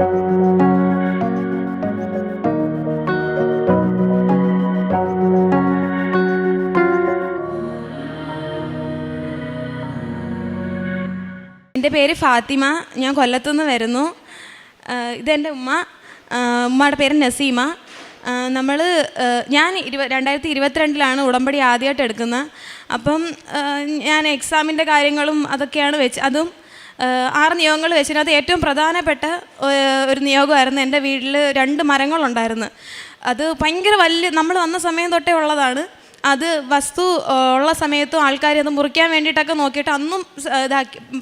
എൻ്റെ പേര് ഫാത്തിമ, ഞാൻ കൊല്ലത്തുനിന്ന് വരുന്നു. ഇതെൻ്റെ ഉമ്മയുടെ പേര് നസീമ. ഞാൻ 2022 ഉടമ്പടി ആദ്യമായിട്ട് എടുക്കുന്നത്. അപ്പം ഞാൻ എക്സാമിൻ്റെ കാര്യങ്ങളും അതൊക്കെയാണ് അതും 6 നിയോഗങ്ങൾ വെച്ചിട്ട് ഏറ്റവും പ്രധാനപ്പെട്ട ഒരു നിയോഗമായിരുന്നു. എൻ്റെ വീട്ടിൽ 2 മരങ്ങളുണ്ടായിരുന്നു. അത് ഭയങ്കര നമ്മൾ വന്ന സമയം തൊട്ടേ ഉള്ളതാണ്. അത് വസ്തു ഉള്ള സമയത്തും ആൾക്കാർ അത് മുറിക്കാൻ വേണ്ടിയിട്ടൊക്കെ നോക്കിയിട്ട് അന്നും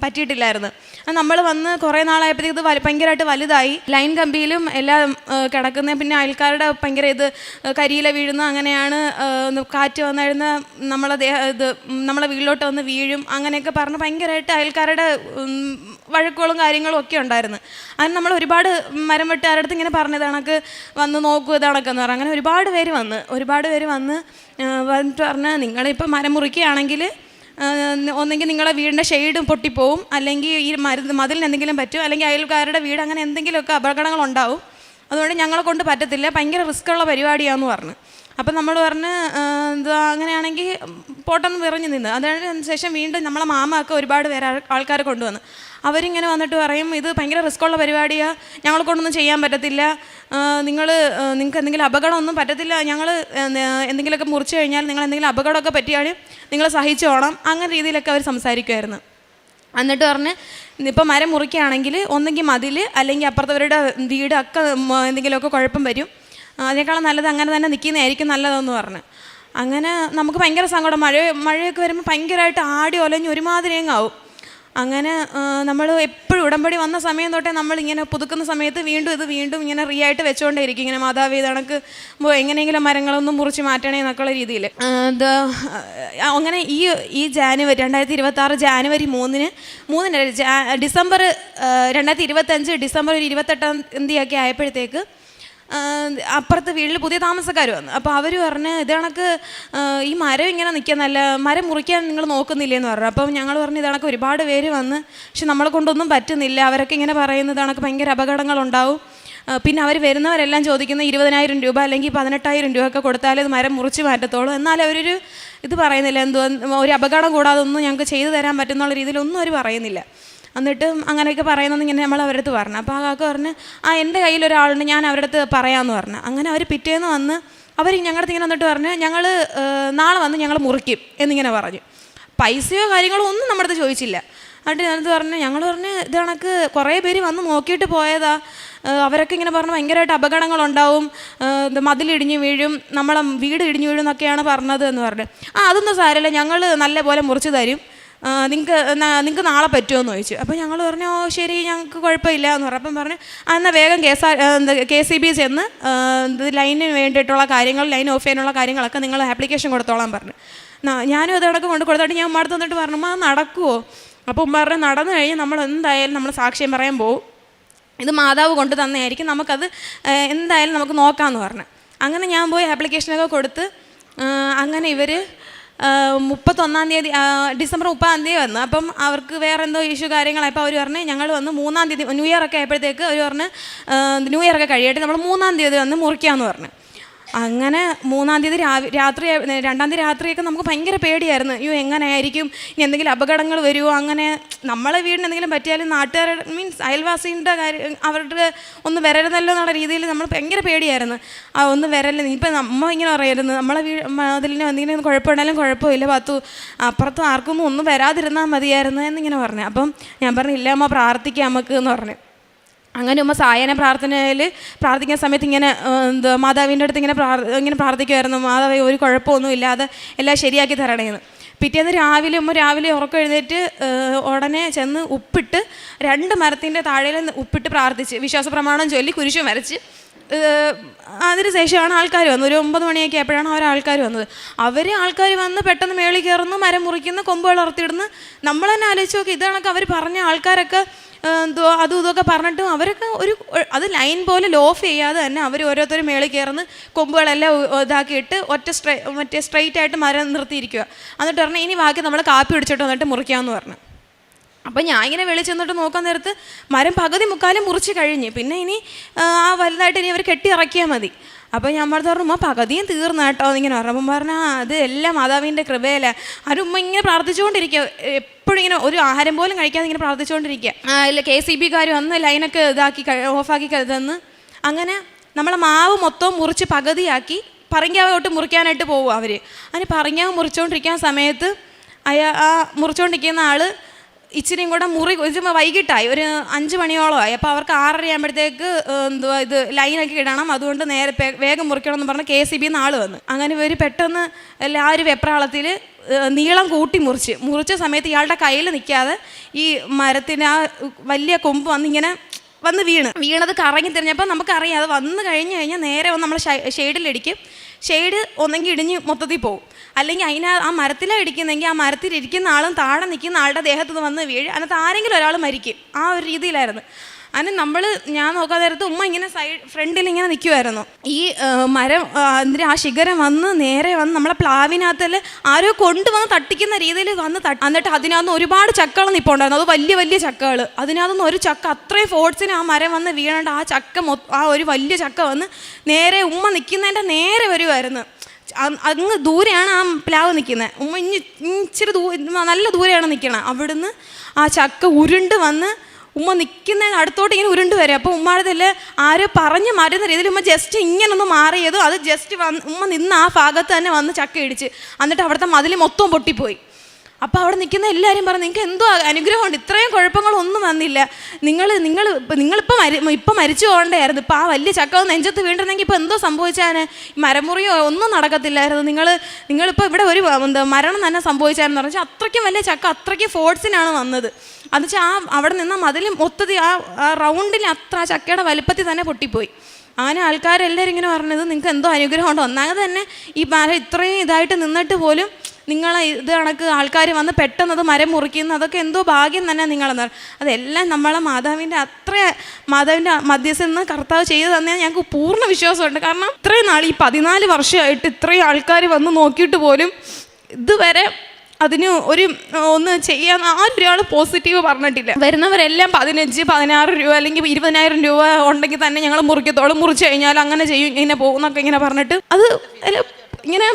പറ്റിയിട്ടില്ലായിരുന്നു. നമ്മൾ വന്ന് കുറേ നാളായപ്പോഴത്തേക്ക് ഇത് ഭയങ്കരമായിട്ട് വലുതായി. ലൈൻ കമ്പിയിലും എല്ലാം കിടക്കുന്നത്. പിന്നെ ആൾക്കാരുടെ ഭയങ്കര കരിയില വീഴുന്നു. അങ്ങനെയാണ് കാറ്റ് വന്നിരുന്ന നമ്മളെ വീട്ടിലോട്ട് വന്ന് വീഴും അങ്ങനെയൊക്കെ പറഞ്ഞ് ഭയങ്കരമായിട്ട് അയൽക്കാരുടെ വഴക്കുകളും കാര്യങ്ങളും ഒക്കെ ഉണ്ടായിരുന്നു. അതിന് നമ്മൾ ഒരുപാട് മരം വെട്ടുകാരുടെ അടുത്ത് ഇങ്ങനെ പറഞ്ഞത് കണക്ക് വന്ന് നോക്കൂ ഇതണക്കെന്ന് പറഞ്ഞു. അങ്ങനെ ഒരുപാട് പേര് വന്ന് വന്നിട്ട് പറഞ്ഞ് നിങ്ങളിപ്പോൾ മരം മുറിക്കുകയാണെങ്കിൽ ഒന്നെങ്കിൽ നിങ്ങളുടെ വീടിൻ്റെ ഷെയ്ഡും പൊട്ടിപ്പോവും, അല്ലെങ്കിൽ ഈ മതിലിന് എന്തെങ്കിലും പറ്റും, അല്ലെങ്കിൽ അയൽക്കാരുടെ വീട് അങ്ങനെ എന്തെങ്കിലുമൊക്കെ അപകടങ്ങളുണ്ടാവും. അതുകൊണ്ട് ഞങ്ങളെ കൊണ്ട് പറ്റത്തില്ല, ഭയങ്കര റിസ്ക്കുള്ള പരിപാടിയാണെന്ന് പറഞ്ഞു. അപ്പം നമ്മൾ പറഞ്ഞ് അങ്ങനെയാണെങ്കിൽ പോട്ടെന്ന് വിറഞ്ഞു നിന്ന്. അതിന് ശേഷം വീണ്ടും നമ്മളെ മാമയൊക്കെ ഒരുപാട് പേര് ആൾക്കാരെ കൊണ്ടുവന്ന് അവരിങ്ങനെ വന്നിട്ട് പറയും ഇത് ഭയങ്കര റിസ്ക്കുള്ള പരിപാടിയാണ്, ഞങ്ങളെ കൊണ്ടൊന്നും ചെയ്യാൻ പറ്റത്തില്ല, നിങ്ങൾക്ക് എന്തെങ്കിലും അപകടമൊന്നും പറ്റത്തില്ല, ഞങ്ങൾ എന്തെങ്കിലുമൊക്കെ മുറിച്ച് കഴിഞ്ഞാൽ നിങ്ങൾ എന്തെങ്കിലും അപകടമൊക്കെ പറ്റിയാൽ നിങ്ങൾ സഹിച്ചോണം, അങ്ങനെ രീതിയിലൊക്കെ അവർ സംസാരിക്കുമായിരുന്നു. എന്നിട്ട് പറഞ്ഞ് ഇപ്പോൾ മരം മുറിക്കുകയാണെങ്കിൽ ഒന്നെങ്കിൽ മതിൽ അല്ലെങ്കിൽ അപ്പുറത്തവരുടെ വീട് ഒക്കെ എന്തെങ്കിലുമൊക്കെ കുഴപ്പം വരും, അതിനേക്കാളും നല്ലത് അങ്ങനെ തന്നെ നിൽക്കുന്നതായിരിക്കും നല്ലതെന്ന് പറഞ്ഞു. അങ്ങനെ നമുക്ക് ഭയങ്കര സങ്കടം. മഴയൊക്കെ വരുമ്പോൾ ഭയങ്കരമായിട്ട് ആടി ഒലഞ്ഞ് ഒരുമാതിരി ആവും. അങ്ങനെ നമ്മൾ എപ്പോഴും ഉടമ്പടി വന്ന സമയം തൊട്ടേ നമ്മളിങ്ങനെ പുതുക്കുന്ന സമയത്ത് വീണ്ടും ഇങ്ങനെ ആയിട്ട് വെച്ചുകൊണ്ടേയിരിക്കും. ഇങ്ങനെ മാതാവേ കണക്ക് എങ്ങനെയെങ്കിലും മരങ്ങളൊന്നും മുറിച്ച് മാറ്റണേ എന്നൊക്കെയുള്ള രീതിയിൽ. അങ്ങനെ ഈ ജാനുവരി 2026 ജാനുവരി 3 ഡിസംബർ 2025 ഡിസംബർ 28 ആയപ്പോഴത്തേക്ക് അപ്പുറത്ത് വീട്ടിൽ പുതിയ താമസക്കാർ വന്നു. അപ്പോൾ അവർ പറഞ്ഞ് ഇത് കണക്ക് ഈ മരം ഇങ്ങനെ നിൽക്കുന്നല്ല, മരം മുറിക്കാൻ നിങ്ങൾ നോക്കുന്നില്ലേന്ന് പറഞ്ഞു. അപ്പം ഞങ്ങൾ പറഞ്ഞു ഇത് കണക്ക് ഒരുപാട് പേര് വന്ന് പക്ഷെ നമ്മളെ കൊണ്ടൊന്നും പറ്റുന്നില്ല, അവരൊക്കെ ഇങ്ങനെ പറയുന്നത് കണക്ക് ഭയങ്കര അപകടങ്ങളുണ്ടാവും, പിന്നെ അവർ വരുന്നവരെല്ലാം ചോദിക്കുന്ന 20,000 രൂപ അല്ലെങ്കിൽ 18,000 രൂപ ഒക്കെ കൊടുത്താലേ ഇത് മരം മുറിച്ച് മാറ്റത്തോളൂ. എന്നാൽ അവരൊരു ഇത് പറയുന്നില്ല, ഒരു അപകടം കൂടാതെ ഒന്നും ഞങ്ങൾക്ക് ചെയ്തു തരാൻ പറ്റുന്നുള്ള രീതിയിലൊന്നും അവർ പറയുന്നില്ല. എന്നിട്ട് അങ്ങനെയൊക്കെ പറയുന്നത് ഇങ്ങനെ നമ്മൾ അവരുടെ അടുത്ത് പറഞ്ഞു. അപ്പോൾ ആ കാക്ക പറഞ്ഞ് എൻ്റെ കയ്യിലൊരാളുണ്ട്, ഞാൻ അവരുടെ അടുത്ത് പറയാമെന്ന് പറഞ്ഞു. അങ്ങനെ അവർ പിറ്റേന്ന് വന്ന് അവർ ഞങ്ങളുടെ അടുത്ത് ഇങ്ങനെ വന്നിട്ട് പറഞ്ഞ് ഞങ്ങൾ നാളെ വന്ന് ഞങ്ങൾ മുറിക്കും എന്നിങ്ങനെ പറഞ്ഞു. പൈസയോ കാര്യങ്ങളോ ഒന്നും നമ്മുടെ അടുത്ത് ചോദിച്ചില്ല. എന്നിട്ട് ഞാനത് ഞങ്ങൾ പറഞ്ഞ് ഇത് കണക്ക് കുറേ പേര് വന്ന് നോക്കിയിട്ട് പോയതാ, അവരൊക്കെ ഇങ്ങനെ പറഞ്ഞ് ഭയങ്കരമായിട്ട് അപകടങ്ങളുണ്ടാവും, മതിലിടിഞ്ഞ് വീഴും, നമ്മളെ വീട് ഇടിഞ്ഞു വീഴും എന്നൊക്കെയാണ് പറഞ്ഞത് എന്ന് പറഞ്ഞു. അതൊന്നും സാരമില്ല, ഞങ്ങൾ നല്ല പോലെ മുറിച്ച് തരും, നിങ്ങൾക്ക് നാളെ പറ്റുമോ എന്ന് ചോദിച്ചു. അപ്പോൾ ഞങ്ങൾ പറഞ്ഞു ഓ ശരി ഞങ്ങൾക്ക് കുഴപ്പമില്ല എന്ന് പറഞ്ഞു. അപ്പം പറഞ്ഞു എന്നാൽ വേഗം KCB ചെന്ന് ലൈനിന് വേണ്ടിയിട്ടുള്ള കാര്യങ്ങൾ, ലൈൻ ഓഫ് ചെയ്യാനുള്ള കാര്യങ്ങളൊക്കെ നിങ്ങൾ ആപ്ലിക്കേഷൻ കൊടുത്തോളാൻ പറഞ്ഞു. ഞാനും അതടക്കം കൊണ്ട് കൊടുത്തിട്ട് ഞാൻ ഉമ്മ അടുത്ത് വന്നിട്ട് പറഞ്ഞു അത് നടക്കുമോ? അപ്പോൾ ഉമ്മ പറഞ്ഞു നടന്നു കഴിഞ്ഞ് നമ്മൾ എന്തായാലും നമ്മൾ സാക്ഷ്യം പറയാൻ പോകും, ഇത് മാതാവ് കൊണ്ട് തന്നെയായിരിക്കും, നമുക്കത് എന്തായാലും നമുക്ക് നോക്കാമെന്ന് പറഞ്ഞു. അങ്ങനെ ഞാൻ പോയി ആപ്ലിക്കേഷനൊക്കെ കൊടുത്ത് അങ്ങനെ ഇവർ 31-ാം തീയതി ഡിസംബർ 30-ാം തീയതി വന്നു. അപ്പം അവർക്ക് വേറെ എന്തോ ഇഷ്യൂ കാര്യങ്ങളായപ്പോൾ അവർ പറഞ്ഞ് ഞങ്ങൾ വന്ന് 3-ാം തീയതി ന്യൂ ഇയർ ഒക്കെ ആയപ്പോഴത്തേക്ക് അവർ പറഞ്ഞ് ന്യൂ ഇയർ ഒക്കെ കഴിയട്ടെ നമ്മൾ 3-ാം തീയതി വന്ന് മുറിക്കാമെന്ന് പറഞ്ഞു. അങ്ങനെ 3-ാം തീയതി രാത്രി 2-ാം തീയതി രാത്രിയൊക്കെ നമുക്ക് ഭയങ്കര പേടിയായിരുന്നു. അയ്യോ എങ്ങനെയായിരിക്കും, ഇനി എന്തെങ്കിലും അപകടങ്ങൾ വരുമോ, അങ്ങനെ നമ്മളെ വീടിന് എന്തെങ്കിലും പറ്റിയാലും നാട്ടുകാർ മീൻസ് അയൽവാസിൻ്റെ കാര്യം അവരുടെ ഒന്ന് വരരുതല്ലോ എന്നുള്ള രീതിയിൽ നമ്മൾ ഭയങ്കര പേടിയായിരുന്നു. ഒന്ന് വരല്ലേ, ഇപ്പം നമ്മൾ ഇങ്ങനെ പറയായിരുന്നു നമ്മളെ അതിലിന് എന്തെങ്കിലും കുഴപ്പമുണ്ടായാലും കുഴപ്പമില്ല, അപ്പുറത്തും ആർക്കും ഒന്നും വരാതിരുന്നാൽ മതിയായിരുന്നു എന്നിങ്ങനെ പറഞ്ഞു. അപ്പം ഞാൻ പറഞ്ഞു ഇല്ല അമ്മ പ്രാർത്ഥിക്കാം നമുക്ക് എന്ന് പറഞ്ഞു. അങ്ങനെ ഉമ്മ സായന പ്രാർത്ഥിക്കുന്ന സമയത്ത് ഇങ്ങനെ മാതാവിൻ്റെ അടുത്ത് ഇങ്ങനെ പ്രാർത്ഥിക്കുമായിരുന്നു, മാതാവേ ഒരു കുഴപ്പമൊന്നും ഇല്ലാതെ എല്ലാം ശരിയാക്കി തരണേന്ന്. പിറ്റേന്ന് രാവിലെ ഉറക്കം എഴുന്നേറ്റ് ഉടനെ ചെന്ന് ഉപ്പിട്ട് 2 മരത്തിൻ്റെ താഴെ ഉപ്പിട്ട് പ്രാർത്ഥിച്ച് വിശ്വാസ പ്രമാണം ചൊല്ലി കുരിശും വരച്ച് അതിന് ശേഷമാണ് ആൾക്കാർ വന്നത്. ഒരു 9 മണിയൊക്കെ ആയപ്പോഴാണ് ആൾക്കാർ വന്നത്. ആൾക്കാർ വന്ന് പെട്ടെന്ന് മേളിൽ കയറുന്നു, മരം മുറിക്കുന്നു, കൊമ്പുകൾ ഉറത്തിയിടുന്നു. നമ്മൾ തന്നെ ആലോചിച്ച് നോക്കി ഇത് കണക്ക് അവർ പറഞ്ഞ ആൾക്കാരൊക്കെ അതും ഇതൊക്കെ പറഞ്ഞിട്ടും അവരൊക്കെ അത് ലൈൻ പോലെ ലോഫ് ചെയ്യാതെ തന്നെ അവർ ഓരോരുത്തരും മേളിൽ കയറുന്ന കൊമ്പുകളെല്ലാം ഇതാക്കിയിട്ട് സ്ട്രെയിറ്റ് ആയിട്ട് മരം നിർത്തിയിരിക്കുക. എന്നിട്ട് പറഞ്ഞാൽ ഇനി ബാക്കി നമ്മൾ കാപ്പി പിടിച്ചിട്ട് വന്നിട്ട് മുറിക്കാമെന്ന് പറഞ്ഞു. അപ്പം ഞാൻ ഇങ്ങനെ വിളിച്ചെന്നിട്ട് നോക്കാൻ നേരത്ത് മരം പകുതി മുക്കാലും മുറിച്ച് കഴിഞ്ഞ്, പിന്നെ ഇനി ആ വലുതായിട്ട് ഇനി അവർ കെട്ടി ഇറക്കിയാൽ മതി. അപ്പോൾ ഞാൻ പറഞ്ഞു ഉമ്മ പകുതിയും തീർന്നു കേട്ടോ എന്നിങ്ങനെ പറഞ്ഞു. അപ്പം പറഞ്ഞാൽ അത് എല്ലാം മാതാവിൻ്റെ കൃപയല്ല. ആരും ഉമ്മ ഇങ്ങനെ പ്രാർത്ഥിച്ചുകൊണ്ടിരിക്കുക, എപ്പോഴും ഇങ്ങനെ ഒരു ആഹാരം പോലും കഴിക്കാതെ ഇങ്ങനെ പ്രാർത്ഥിച്ചുകൊണ്ടിരിക്കുക. ഇല്ല KCBക്കാർ വന്ന് ലൈനൊക്കെ ഇതാക്കി ഓഫാക്കി തന്ന് അങ്ങനെ നമ്മളെ മാവ് മൊത്തം മുറിച്ച് പകുതിയാക്കി പറങ്കാവോട്ട് മുറിക്കാനായിട്ട് പോകും അവർ. അതിന് പറങ്കാവ് മുറിച്ചുകൊണ്ടിരിക്കുന്ന സമയത്ത് ആ മുറിച്ചുകൊണ്ടിരിക്കുന്ന ആൾ ഇച്ചിരിയും കൂടെ വൈകിട്ടായി, ഒരു 5 മണിയോളമായി. അപ്പോൾ അവർക്ക് 6:30 ആകുമ്പോഴത്തേക്ക് എന്തുവാ ഇത് ലൈനൊക്കെ ഇടണം, അതുകൊണ്ട് നേരെ വേഗം മുറിക്കണം എന്ന് പറഞ്ഞ് KCBന്ന് ആൾ വന്നു. അങ്ങനെ ഇവർ പെട്ടെന്ന് ആ ഒരു വെപ്രാളത്തിൽ നീളം കൂട്ടി മുറിച്ച സമയത്ത് ഇയാളുടെ കയ്യിൽ നിൽക്കാതെ ഈ മരത്തിന് ആ വലിയ കൊമ്പ് വന്ന് വീണത് കറങ്ങി തിരിഞ്ഞപ്പോൾ നമുക്കറിയാം അത് വന്നു കഴിഞ്ഞാൽ നേരെ വന്ന് നമ്മൾ ഷെയ്ഡിലിടിക്കും. ഷെയ്ഡ് ഒന്നെങ്കിൽ ഇടിഞ്ഞ് മൊത്തത്തിൽ പോകും, അല്ലെങ്കിൽ ആ മരത്തിലാണ് ഇടിക്കുന്നെങ്കിൽ ആ മരത്തിലിരിക്കുന്ന ആളും താഴെ നിൽക്കുന്ന ആളുടെ ദേഹത്ത് വന്ന് വീഴും, അതിനകത്ത് ആരെങ്കിലും ഒരാൾ മരിക്കും. ആ ഒരു രീതിയിലായിരുന്നു. അതിന് ഞാൻ നോക്കാൻ നേരത്ത് ഉമ്മ ഇങ്ങനെ ഫ്രണ്ടിൽ ഇങ്ങനെ നിൽക്കുമായിരുന്നു. ഈ മരം ആ ശിഖരം നേരെ വന്ന് നമ്മളെ പ്ലാവിനകത്തല്ലേ ആരോ കൊണ്ടുവന്ന് തട്ടിക്കുന്ന രീതിയിൽ എന്നിട്ട് അതിനകത്ത് ഒരുപാട് ചക്കകൾ നിൽപ്പുണ്ടായിരുന്നു. അത് വലിയ വലിയ ചക്കകൾ. അതിനകത്തുനിന്ന് ഒരു ചക്ക അത്രയും ഫോഴ്സിന് ആ മരം വന്ന് വീണേണ്ട ആ ചക്ക ആ ഒരു വലിയ ചക്ക വന്ന് നേരെ ഉമ്മ നിൽക്കുന്നതിൻ്റെ നേരെ വരുമായിരുന്നു. അങ്ങ് ദൂരെയാണ് ആ പ്ലാവ് നിൽക്കുന്നത്. ഉമ്മ ഇച്ചിരി നല്ല ദൂരെയാണ് നിൽക്കണം. അവിടുന്ന് ആ ചക്ക ഉരുണ്ട് വന്ന് ഉമ്മ നിൽക്കുന്നതിന് അടുത്തോട്ട് ഇങ്ങനെ ഉരുണ്ട് വരും. അപ്പോൾ ഉമ്മാടത്തിൽ ആരോ പറഞ്ഞ് മാറ്റുന്ന രീതിയിൽ ഉമ്മ ജസ്റ്റ് ഇങ്ങനെ ഒന്ന് മാറിയതും അത് ജസ്റ്റ് ഉമ്മ നിന്ന് ആ ഭാഗത്ത് തന്നെ വന്ന് ചക്ക ഇടിച്ച്, എന്നിട്ട് അവിടുത്തെ മതിൽ മൊത്തം പൊട്ടിപ്പോയി. അപ്പോൾ അവിടെ നിൽക്കുന്ന എല്ലാവരും പറഞ്ഞു നിങ്ങൾക്ക് എന്തോ അനുഗ്രഹമുണ്ട്, ഇത്രയും കുഴപ്പങ്ങളൊന്നും വന്നില്ല, നിങ്ങളിപ്പോൾ മരിച്ചു പോകണ്ടായിരുന്നു, ഇപ്പോൾ ആ വലിയ ചക്ക നെഞ്ചത്ത് വീണ്ടിരുന്നെങ്കിൽ ഇപ്പോൾ എന്തോ സംഭവിച്ചാൽ മരമുറിയോ ഒന്നും നടക്കത്തില്ലായിരുന്നു, നിങ്ങളിപ്പോൾ ഇവിടെ ഒരു മരണം തന്നെ സംഭവിച്ചായിരുന്നു പറഞ്ഞാൽ അത്രയ്ക്കും വലിയ ചക്ക അത്രയ്ക്കും ഫോഴ്സിനാണ് വന്നത്. അത് വെച്ചാൽ അവിടെ നിന്ന് മതിൽ മൊത്തത്തിൽ ആ റൗണ്ടിൽ അത്ര ആ ചക്കയുടെ വലുപ്പത്തിൽ തന്നെ പൊട്ടിപ്പോയി. അങ്ങനെ ആൾക്കാരെല്ലാവരും ഇങ്ങനെ പറഞ്ഞത് നിങ്ങൾക്ക് എന്തോ അനുഗ്രഹമുണ്ട്. ഒന്നാമത് തന്നെ ഈ മരം ഇത്രയും ഇതായിട്ട് നിന്നിട്ട് പോലും നിങ്ങളെ ഇത് കണക്ക് ആൾക്കാർ വന്ന് പെട്ടെന്നത് മരം മുറിക്കുന്ന അതൊക്കെ എന്തോ ഭാഗ്യം തന്നെ നിങ്ങളെന്ന് പറയും. അതെല്ലാം നമ്മളെ മാതാവിൻ്റെ മധ്യസ്ഥ നിന്ന് കർത്താവ് ചെയ്തു തന്നെ ഞങ്ങൾക്ക് പൂർണ്ണ വിശ്വാസമുണ്ട്. കാരണം ഇത്രയും നാൾ ഈ 14 വർഷമായിട്ട് ഇത്രയും ആൾക്കാർ വന്ന് നോക്കിയിട്ട് പോലും ഇതുവരെ അതിന് ഒന്ന് ചെയ്യാൻ ആരൊരാൾ പോസിറ്റീവ് പറഞ്ഞിട്ടില്ല. വരുന്നവരെല്ലാം 15, 16 രൂപ അല്ലെങ്കിൽ 20,000 രൂപ ഉണ്ടെങ്കിൽ തന്നെ ഞങ്ങൾ മുറിച്ച് കഴിഞ്ഞാൽ അങ്ങനെ ചെയ്യും ഇങ്ങനെ പോകുന്നൊക്കെ ഇങ്ങനെ പറഞ്ഞിട്ട് അത് ഇങ്ങനെ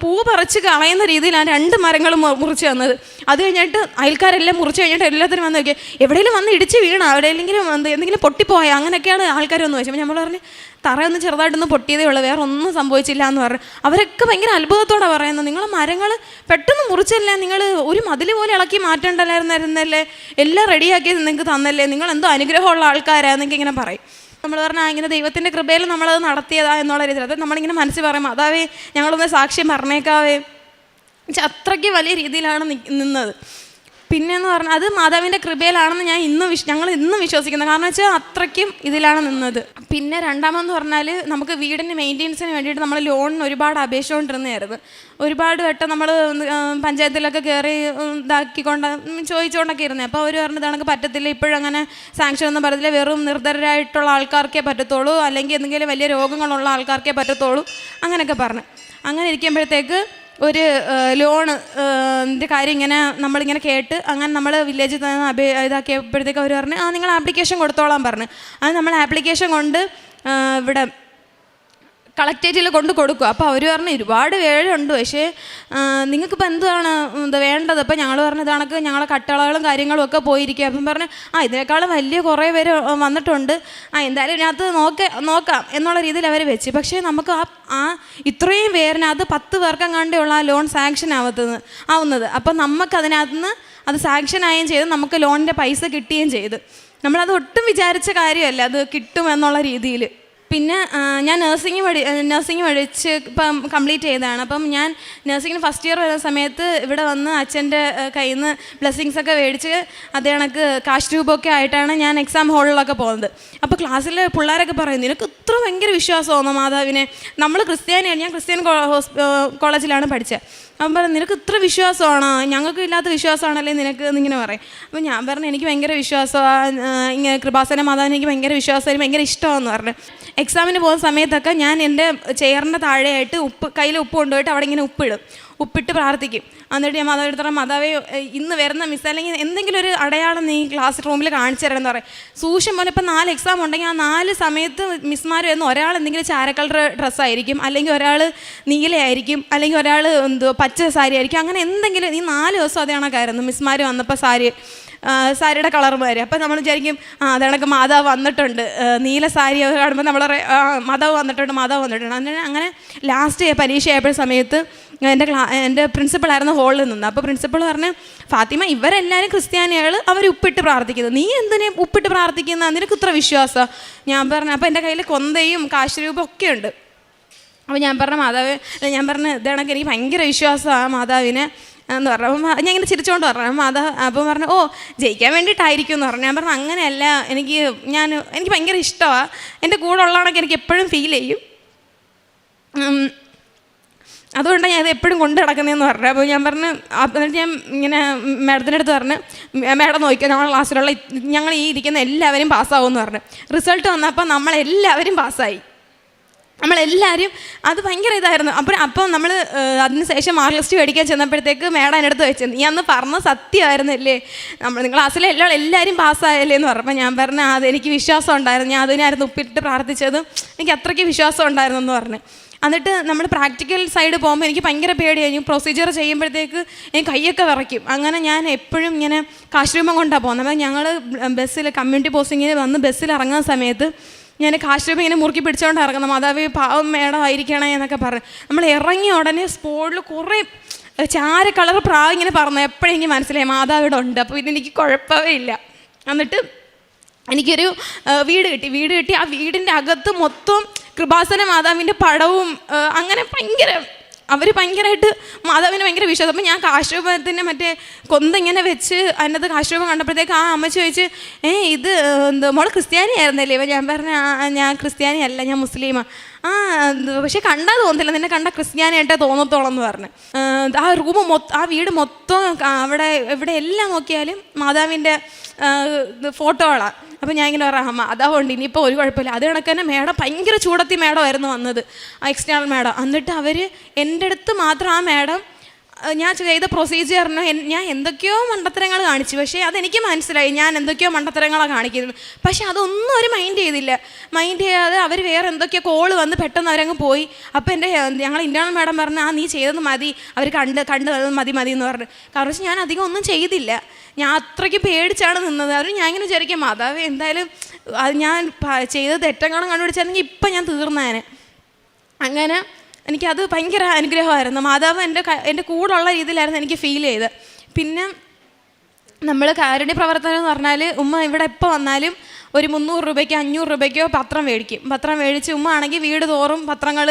പൂവ് പറിച്ച് കളയുന്ന രീതിയിലാണ് 2 മരങ്ങളും മുറിച്ച് തന്നത്. അത് കഴിഞ്ഞിട്ട് അയൽക്കാരെല്ലാം മുറിച്ച് കഴിഞ്ഞിട്ട് എല്ലാത്തിനും വന്ന് നോക്കിയാൽ എവിടെയെങ്കിലും വന്ന് ഇടിച്ച് വീണ എവിടെയെങ്കിലും എന്തെങ്കിലും പൊട്ടിപ്പോയാൽ അങ്ങനെയൊക്കെയാണ് ആൾക്കാർ വന്ന് ചോദിച്ചത്. അപ്പോൾ നമ്മൾ പറഞ്ഞു തറയൊന്ന് ചെറുതായിട്ടൊന്ന് പൊട്ടിയതേ ഉള്ളൂ, വേറെ ഒന്നും സംഭവിച്ചില്ല എന്ന് പറഞ്ഞു. അവരൊക്കെ ഭയങ്കര അത്ഭുതത്തോടെ പറയുന്നത് നിങ്ങൾ മരങ്ങൾ പെട്ടെന്ന് മുറിച്ചല്ലേ, നിങ്ങൾ ഒരു മതിൽ പോലെ ഇളക്കി മാറ്റേണ്ടല്ലായിരുന്നല്ലേ, എല്ലാം റെഡിയാക്കി നിങ്ങൾക്ക് തന്നല്ലേ, നിങ്ങൾ എന്തോ അനുഗ്രഹമുള്ള ആൾക്കാരാണെന്നൊക്കെ ഇങ്ങനെ പറയും. നമ്മൾ പറഞ്ഞാൽ ഇങ്ങനെ ദൈവത്തിൻ്റെ കൃപയിൽ നമ്മളത് നടത്തിയതാ എന്നുള്ള രീതിയിൽ അത് നമ്മളിങ്ങനെ മനസ്സിൽ പറയും അതാവേ ഞങ്ങളൊന്ന് സാക്ഷ്യം പറഞ്ഞേക്കാവേ. അത്രയ്ക്ക് വലിയ രീതിയിലാണ് നിന്നത്. പിന്നെയെന്ന് പറഞ്ഞാൽ അത് മാതാവിൻ്റെ കൃപയിലാണെന്ന് ഞങ്ങൾ ഇന്നും വിശ്വസിക്കുന്നത്. കാരണം വെച്ചാൽ അത്രയ്ക്കും ഇതിലാണ് നിന്നത്. പിന്നെ രണ്ടാമെന്ന് പറഞ്ഞാൽ നമുക്ക് വീടിൻ്റെ മെയിൻ്റെനൻസിന് വേണ്ടിയിട്ട് നമ്മൾ ലോണിന് ഒരുപാട് അപേക്ഷിച്ചുകൊണ്ടിരുന്നതായിരുന്നു. ഒരുപാട് വട്ടം നമ്മൾ പഞ്ചായത്തിലൊക്കെ കയറി ചോദിച്ചുകൊണ്ടൊക്കെ ഇരുന്നത്. അപ്പോൾ അവർ പറഞ്ഞത് കണക്ക് പറ്റത്തില്ല, ഇപ്പോഴങ്ങനെ സാങ്ഷൻ ഒന്നും പറയത്തില്ല, വെറും നിർധരരായിട്ടുള്ള ആൾക്കാർക്കേ പറ്റത്തുള്ളൂ, അല്ലെങ്കിൽ എന്തെങ്കിലും വലിയ രോഗങ്ങളുള്ള ആൾക്കാർക്കേ പറ്റത്തുള്ളൂ അങ്ങനെയൊക്കെ പറഞ്ഞു. അങ്ങനെ ഇരിക്കുമ്പോഴത്തേക്ക് ഒരു ലോണിൻ്റെ കാര്യം ഇങ്ങനെ നമ്മളിങ്ങനെ കേട്ട് അങ്ങനെ നമ്മൾ വില്ലേജിൽ നിന്ന് ഇതാക്കിയപ്പോഴത്തേക്ക് അവർ പറഞ്ഞു നിങ്ങൾ ആപ്ലിക്കേഷൻ കൊടുത്തോളാൻ പറഞ്ഞു. അത് നമ്മൾ ആപ്ലിക്കേഷൻ കൊണ്ട് ഇവിടെ കളക്ടറേറ്റിൽ കൊടുക്കും. അപ്പോൾ അവർ പറഞ്ഞു ഒരുപാട് വേഴയുണ്ട്, പക്ഷേ നിങ്ങൾക്കിപ്പോൾ എന്താണ് വേണ്ടത്? അപ്പോൾ ഞങ്ങൾ പറഞ്ഞു ഇതാണക്ക് ഞങ്ങളെ കട്ടളകളും കാര്യങ്ങളും ഒക്കെ പോയിരിക്കുക. അപ്പം പറഞ്ഞു ഇതിനേക്കാളും വലിയ കുറേ പേര് വന്നിട്ടുണ്ട്, എന്തായാലും ഇതിനകത്ത് നോക്കാം എന്നുള്ള രീതിയിൽ അവർ വെച്ച്. പക്ഷേ നമുക്ക് ഇത്രയും പേരിനകത്ത് 10 പേർക്കെങ്ങാണ്ടുള്ള ആ ലോൺ സാങ്ഷൻ ആവുന്നത്. അപ്പം നമുക്കതിനകത്ത് നിന്ന് അത് സാങ്ഷൻ ആവുകയും ചെയ്ത് നമുക്ക് ലോണിൻ്റെ പൈസ കിട്ടുകയും ചെയ്ത്. നമ്മളത് ഒട്ടും വിചാരിച്ച കാര്യമല്ല അത് കിട്ടുമെന്നുള്ള രീതിയിൽ. പിന്നെ ഞാൻ നഴ്സിംഗ് പഠിച്ച് ഇപ്പം കംപ്ലീറ്റ് ചെയ്തതാണ്. അപ്പം ഞാൻ നഴ്സിംഗിന് ഫസ്റ്റ് ഇയർ വരുന്ന സമയത്ത് ഇവിടെ വന്ന് അച്ഛൻ്റെ കയ്യിൽ നിന്ന് ബ്ലെസ്സിങ്സൊക്കെ മേടിച്ച് അത് കണക്ക് കാശ് രൂപമൊക്കെ ആയിട്ടാണ് ഞാൻ എക്സാം ഹാളിലൊക്കെ പോകുന്നത്. അപ്പോൾ ക്ലാസ്സിൽ പിള്ളേരൊക്കെ പറയും നിനക്ക് ഇത്ര ഭയങ്കര വിശ്വാസമാണോ മാതാവിനെ, നമ്മൾ ക്രിസ്ത്യാനിയാണ്, ഞാൻ ക്രിസ്ത്യൻ കോളേജിലാണ് പഠിച്ചത്. അപ്പം പറഞ്ഞു നിനക്ക് ഇത്ര വിശ്വാസമാണോ, ഞങ്ങൾക്ക് ഇല്ലാത്ത വിശ്വാസമാണല്ലേ നിനക്ക് എന്നിങ്ങനെ പറയും. അപ്പം ഞാൻ പറഞ്ഞു എനിക്ക് ഭയങ്കര വിശ്വാസമാണ്, ഇങ്ങനെ കൃപാസന മാതാവിന് എനിക്ക് ഭയങ്കര വിശ്വാസമായിരുന്നു, ഭയങ്കര ഇഷ്ടമാണെന്ന് പറഞ്ഞു. എക്സാമിന് പോകുന്ന സമയത്തൊക്കെ ഞാൻ എൻ്റെ ചെയറിൻ്റെ താഴെയായിട്ട് കയ്യിൽ ഉപ്പ് കൊണ്ടുപോയിട്ട് അവിടെ ഇങ്ങനെ ഉപ്പിട്ട് പ്രാർത്ഥിക്കും. എന്നിട്ട് ഞാൻ മാതാവിൻ്റെ അടുത്ത് മാതാവേ ഇന്ന് വരുന്ന മിസ് അല്ലെങ്കിൽ എന്തെങ്കിലും ഒരു അടയാളം നീ ക്ലാസ് റൂമിൽ കാണിച്ചു തരണമെന്ന് പറയും. സൂക്ഷ്യം പോലെ ഇപ്പം 4 എക്സാം ഉണ്ടെങ്കിൽ ആ 4 സമയത്ത് മിസ്മാർ വരുന്ന ഒരാൾ എന്തെങ്കിലും ചാര കളർ ഡ്രസ്സായിരിക്കും, അല്ലെങ്കിൽ ഒരാൾ നീലയായിരിക്കും, അല്ലെങ്കിൽ ഒരാൾ പച്ച സാരി ആയിരിക്കും. അങ്ങനെ എന്തെങ്കിലും ഈ 4 ദിവസം അതേ കണക്കായിരുന്നു മിസ്മാർ വന്നപ്പോൾ സാരിയുടെ കളർ മാറി. അപ്പം നമ്മൾ വിചാരിക്കും അതണക്ക് മാതാവ് വന്നിട്ടുണ്ട്, നീല സാരി കാണുമ്പോൾ നമ്മൾ മാതാവ് വന്നിട്ടുണ്ട്. അങ്ങനെ ലാസ്റ്റ് പരീക്ഷ ആയപ്പോൾ സമയത്ത് എൻ്റെ പ്രിൻസിപ്പളായിരുന്നു ഹോളിൽ നിന്ന്. അപ്പോൾ പ്രിൻസിപ്പൾ പറഞ്ഞു, ഫാത്തിമ ഇവരെല്ലാവരും ക്രിസ്ത്യാനികൾ, അവർ ഉപ്പിട്ട് പ്രാർത്ഥിക്കുന്നത്, നീ എന്തിനെ ഉപ്പിട്ട് പ്രാർത്ഥിക്കുന്ന, നിനക്ക് ഇത്ര വിശ്വാസം? ഞാൻ പറഞ്ഞു, അപ്പോൾ എൻ്റെ കയ്യിൽ കൊന്തയും കാശുരൂപം ഒക്കെ ഉണ്ട്. അപ്പോൾ ഞാൻ പറഞ്ഞു ഇതാണെങ്കിൽ എനിക്ക് ഭയങ്കര വിശ്വാസമാണ് മാതാവിനെ എന്ന് പറഞ്ഞു. അപ്പം ഞാൻ ഇങ്ങനെ ചിരിച്ചുകൊണ്ട് പറഞ്ഞു മാതാവ്. അപ്പം പറഞ്ഞു ഓ ജയിക്കാൻ വേണ്ടിയിട്ടായിരിക്കും എന്ന് പറഞ്ഞു. ഞാൻ പറഞ്ഞു അങ്ങനെയല്ല, എനിക്ക് ഭയങ്കര ഇഷ്ടമാണ്, എൻ്റെ കൂടെ ഉള്ളതാണൊക്കെ എനിക്ക് എപ്പോഴും ഫീൽ ചെയ്യും, അതുകൊണ്ടാണ് ഞാൻ ഇത് എപ്പോഴും കൊണ്ട് നടക്കുന്നതെന്ന് പറഞ്ഞു. അപ്പോൾ ഞാൻ പറഞ്ഞു, എന്നിട്ട് ഞാൻ ഇങ്ങനെ മാഡത്തിൻ്റെ അടുത്ത് പറഞ്ഞു, മാഡം നോക്കിയാൽ ഞങ്ങളുടെ ക്ലാസ്സിലുള്ള ഞങ്ങൾ ഈ ഇരിക്കുന്ന എല്ലാവരും പാസ്സാവുമെന്ന് പറഞ്ഞു. റിസൾട്ട് വന്നപ്പോൾ നമ്മളെല്ലാവരും പാസ്സായി, നമ്മളെല്ലാവരും. അത് ഭയങ്കര ഇതായിരുന്നു. അപ്പം നമ്മൾ അതിന് ശേഷം മാർക്ക് ലിസ്റ്റ് മേടിക്കാൻ ചെന്നപ്പോഴത്തേക്ക് മേഡം എൻ്റെ അടുത്ത് വെച്ചത്, നീ അന്ന് പറഞ്ഞ സത്യമായിരുന്നല്ലേ, നിങ്ങൾ ക്ലാസ്സിലെ എല്ലാവരും പാസ്സായല്ലേ എന്ന് പറഞ്ഞപ്പോൾ ഞാൻ പറഞ്ഞു അതെനിക്ക് വിശ്വാസം ഉണ്ടായിരുന്നു, ഞാൻ അതിനായിരുന്നു ഉപ്പിട്ട് പ്രാർത്ഥിച്ചത്, എനിക്ക് അത്രയ്ക്ക് വിശ്വാസം ഉണ്ടായിരുന്നു എന്ന് പറഞ്ഞു. എന്നിട്ട് നമ്മൾ പ്രാക്ടിക്കൽ സൈഡ് പോകുമ്പോൾ എനിക്ക് ഭയങ്കര പേടിയായിരുന്നു. പ്രൊസീജിയർ ചെയ്യുമ്പോഴത്തേക്ക് എനിക്ക് കൈയൊക്കെ വിറയ്ക്കും. അങ്ങനെ ഞാൻ എപ്പോഴും ഇങ്ങനെ കാശുരൂപം കൊണ്ടാണ് പോകുന്നത്. അപ്പോൾ ഞങ്ങൾ ബസ്സിൽ കമ്മ്യൂണിറ്റി പോസ്റ്റിങ്ങിന് വന്ന് ബസ്സിൽ ഇറങ്ങുന്ന സമയത്ത് ഞാൻ കാശുരൂപം ഇങ്ങനെ മുറുക്കി പിടിച്ചുകൊണ്ട് ഇറങ്ങുന്നത്, മാതാവേ പാവം മേഡം ആയിരിക്കണേ എന്നൊക്കെ പറഞ്ഞു. നമ്മൾ ഇറങ്ങിയ ഉടനെ സ്പോട്ടിൽ കുറേ ചാര കളർ പ്രാവ് ഇങ്ങനെ പറഞ്ഞു. എപ്പോഴും എനിക്ക് മനസ്സിലായി മാതാവിടെ ഉണ്ട്, അപ്പോൾ ഇതെനിക്ക് കുഴപ്പമേ ഇല്ല. എന്നിട്ട് എനിക്കൊരു വീട് കിട്ടി. ആ വീടിൻ്റെ അകത്ത് മൊത്തം കൃപാസന മാതാവിൻ്റെ പടവും, അങ്ങനെ അവർ ഭയങ്കരമായിട്ട് മാതാവിന് ഭയങ്കര വിശ്വാസം. അപ്പം ഞാൻ കാശുരൂപത്തിൻ്റെ മറ്റേ കൊന്തിങ്ങനെ വെച്ച് അതിനകത്ത് കാശുരൂപം കണ്ടപ്പോഴത്തേക്ക് ആ അമ്മ ചോദിച്ച് ഇത് മോള് ക്രിസ്ത്യാനി ആയിരുന്നല്ലേ? അപ്പോൾ ഞാൻ പറഞ്ഞു ഞാൻ ക്രിസ്ത്യാനി അല്ല, ഞാൻ മുസ്ലിമാണ്. പക്ഷെ കണ്ടാൽ തോന്നുന്നില്ല, നിന്നെ കണ്ട ക്രിസ്ത്യാനിയായിട്ടേ തോന്നത്തോളം എന്ന് പറഞ്ഞു. ആ വീട് മൊത്തം അവിടെ എവിടെ എല്ലാം നോക്കിയാലും മാതാവിൻ്റെ ഫോട്ടോകളാണ്. അപ്പോൾ ഞാൻ ഇങ്ങനെ പറയാം അതാവുണ്ട് ഇനിയിപ്പോൾ ഒരു കുഴപ്പമില്ല. അത് കണക്ക് തന്നെ മേഡം ഭയങ്കര ചൂടത്തി മേഡമായിരുന്നു വന്നത്, ആ എക്സ്റ്റേണൽ മേഡം. എന്നിട്ട് അവർ എൻ്റെ അടുത്ത് മാത്രം ആ മേഡം ഞാൻ ചെയ്ത പ്രൊസീജിയറിന് ഞാൻ എന്തൊക്കെയോ മണ്ടത്തരങ്ങൾ കാണിച്ചു. പക്ഷേ അതെനിക്ക് മനസ്സിലായി ഞാൻ എന്തൊക്കെയോ മണ്ടത്തരങ്ങളാണ് കാണിക്കുന്നത്. പക്ഷേ അതൊന്നും അവർ മൈൻഡ് ചെയ്യാതെ അവർ വേറെ എന്തൊക്കെയോ കോള് വന്ന് പെട്ടെന്ന് അവരങ്ങ് പോയി. അപ്പോൾ ഞങ്ങൾ ഇൻ്റേണൽ മേഡം പറഞ്ഞു നീ ചെയ്തത് മതി, അവർ കണ്ട് മതി എന്ന് പറഞ്ഞു. കാരണം ഞാൻ അധികം ഒന്നും ചെയ്തില്ല, ഞാൻ അത്രയ്ക്ക് പേടിച്ചാണ് നിന്നത്. അവർ ഞാൻ ഇങ്ങനെ വിചാരിക്കാം മാതാവ് എന്തായാലും അത് ഞാൻ ചെയ്തത് തെറ്റങ്ങളും കണ്ടുപിടിച്ചായിരുന്നെങ്കിൽ ഇപ്പം ഞാൻ തീർന്നേനെ. അങ്ങനെ എനിക്കത് ഭയങ്കര അനുഗ്രഹമായിരുന്നു. മാതാവ് എൻ്റെ കൂടെ ഉള്ള രീതിയിലായിരുന്നു എനിക്ക് ഫീൽ ചെയ്തത്. പിന്നെ നമ്മൾ കാരുണ്യ പ്രവർത്തനം എന്ന് പറഞ്ഞാൽ ഉമ്മ ഇവിടെ എപ്പോൾ വന്നാലും ഒരു 300 രൂപയ്ക്കോ 500 രൂപയ്ക്കോ പത്രം മേടിച്ച് ഉമ്മ ആണെങ്കിൽ വീട് തോറും പത്രങ്ങൾ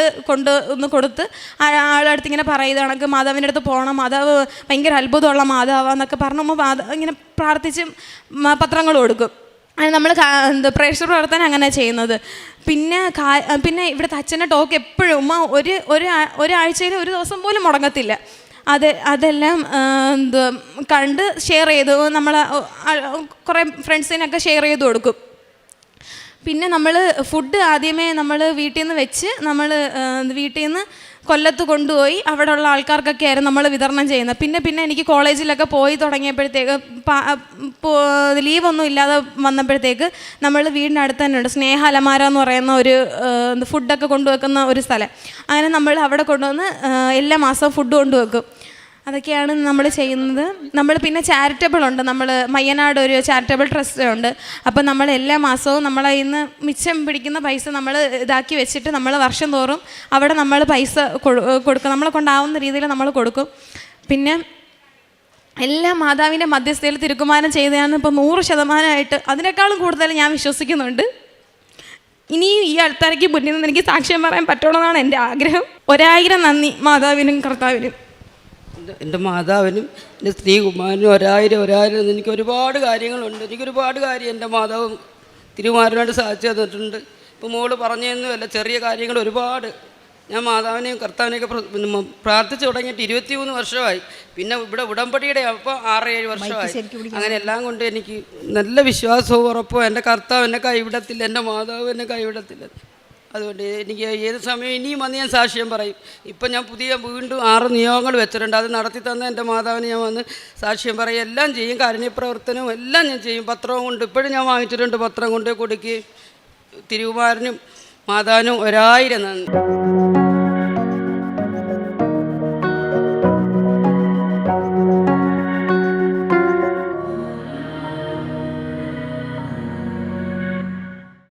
കൊടുത്ത് ആളുടെ അടുത്ത് ഇങ്ങനെ പറയുന്നത് കണക്ക് മാതാവിൻ്റെ അടുത്ത് പോകണം, മാതാവ് ഭയങ്കര അത്ഭുതമുള്ള മാതാവാന്നൊക്കെ പറഞ്ഞ് ഉമ്മ ഇങ്ങനെ പ്രാർത്ഥിച്ച് പത്രങ്ങൾ കൊടുക്കും. നമ്മൾ പ്രേക്ഷക പ്രവർത്തനം അങ്ങനെ ചെയ്യുന്നത്. പിന്നെ ഇവിടുത്തെ അച്ഛൻ്റെ ടോക്ക് എപ്പോഴും ഉമ്മ ഒരാഴ്ചയിൽ ഒരു ദിവസം പോലും മുടങ്ങത്തില്ല. അതെല്ലാം കണ്ട് ഷെയർ ചെയ്തു, നമ്മൾ കുറേ ഫ്രണ്ട്സിനൊക്കെ ഷെയർ ചെയ്ത് കൊടുക്കും. പിന്നെ നമ്മൾ ഫുഡ് ആദ്യമേ നമ്മൾ വീട്ടിൽ നിന്ന് കൊല്ലത്ത് കൊണ്ടുപോയി അവിടെയുള്ള ആൾക്കാർക്കൊക്കെ ആയിരുന്നു നമ്മൾ വിതരണം ചെയ്യുന്നത്. പിന്നെ എനിക്ക് കോളേജിലൊക്കെ പോയി തുടങ്ങിയപ്പോഴത്തേക്ക് ലീവൊന്നും ഇല്ലാതെ വന്നപ്പോഴത്തേക്ക് നമ്മൾ വീടിൻ്റെ അടുത്ത് തന്നെ ഉണ്ട് സ്നേഹ അലമാര എന്ന് പറയുന്ന ഒരു ഫുഡൊക്കെ കൊണ്ടുവെക്കുന്ന ഒരു സ്ഥലം. അങ്ങനെ നമ്മൾ അവിടെ കൊണ്ടുവന്ന് എല്ലാ മാസവും ഫുഡ് കൊണ്ടുവെക്കും. അതൊക്കെയാണ് നമ്മൾ ചെയ്യുന്നത്. നമ്മൾ പിന്നെ ചാരിറ്റബിൾ ഉണ്ട്, നമ്മൾ മയ്യനാട് ഒരു ചാരിറ്റബിൾ ട്രസ്റ്റ് ഉണ്ട്. അപ്പം നമ്മൾ എല്ലാ മാസവും നമ്മളെ ഇന്ന് മിച്ചം പിടിക്കുന്ന പൈസ നമ്മൾ ഇതാക്കി വെച്ചിട്ട് നമ്മൾ വർഷം തോറും അവിടെ നമ്മൾ പൈസ കൊടുക്കും, നമ്മളെ കൊണ്ടാവുന്ന രീതിയിൽ നമ്മൾ കൊടുക്കും. പിന്നെ എല്ലാ മാതാവിൻ്റെ മധ്യസ്ഥയിൽ തിരുക്കുമാരൻ ചെയ്തതാണ് ഇപ്പോൾ 100% അതിനേക്കാളും കൂടുതൽ ഞാൻ വിശ്വസിക്കുന്നുണ്ട്. ഇനിയും ഈ ആൾക്കാർക്ക് മുന്നിൽ നിന്ന് എനിക്ക് സാക്ഷ്യം പറയാൻ പറ്റുള്ളതാണ് എൻ്റെ ആഗ്രഹം. 1000 നന്ദി മാതാവിനും കർത്താവിനും. എൻ്റെ മാതാവിനും എൻ്റെ സ്ത്രീകുമാരനും 1000 എനിക്ക് ഒരുപാട് കാര്യങ്ങളുണ്ട്. എനിക്കൊരുപാട് കാര്യം എൻ്റെ മാതാവ് തിരുമാരനോട് സാധിച്ചു തന്നിട്ടുണ്ട്. ഇപ്പോൾ മോള് പറഞ്ഞതൊന്നുമല്ല, ചെറിയ കാര്യങ്ങൾ ഒരുപാട്. ഞാൻ മാതാവിനെയും കർത്താവിനെയൊക്കെ പ്രാർത്ഥിച്ചു തുടങ്ങിയിട്ട് 23 വർഷമായി. പിന്നെ ഇവിടെ ഉടമ്പടിയുടെ അപ്പോൾ 6-7 വർഷമായി. അങ്ങനെ എല്ലാം കൊണ്ട് എനിക്ക് നല്ല വിശ്വാസവും ഉറപ്പും എൻ്റെ കർത്താവ് എന്നെ കൈവിടത്തില്ല, എൻ്റെ മാതാവ് എന്നെ കൈവിടത്തില്ല. അതുകൊണ്ട് എനിക്ക് ഏത് സമയം ഇനിയും വന്ന് ഞാൻ സാക്ഷ്യം പറയും. ഇപ്പം ഞാൻ വീണ്ടും 6 നിയോഗങ്ങൾ വെച്ചിട്ടുണ്ട്. അത് നടത്തി തന്ന എൻ്റെ മാതാവിന് ഞാൻ വന്ന് സാക്ഷ്യം പറയും, എല്ലാം ചെയ്യും. കാരുണ്യപ്രവർത്തനവും എല്ലാം ഞാൻ ചെയ്യും. പത്രവും കൊണ്ട് ഇപ്പോഴും ഞാൻ വാങ്ങിച്ചിട്ടുണ്ട്. പത്രം കൊണ്ട് കൊടുക്കുകയും തിരുകുമാരനും മാതാവിനും 1000 നന്ദി.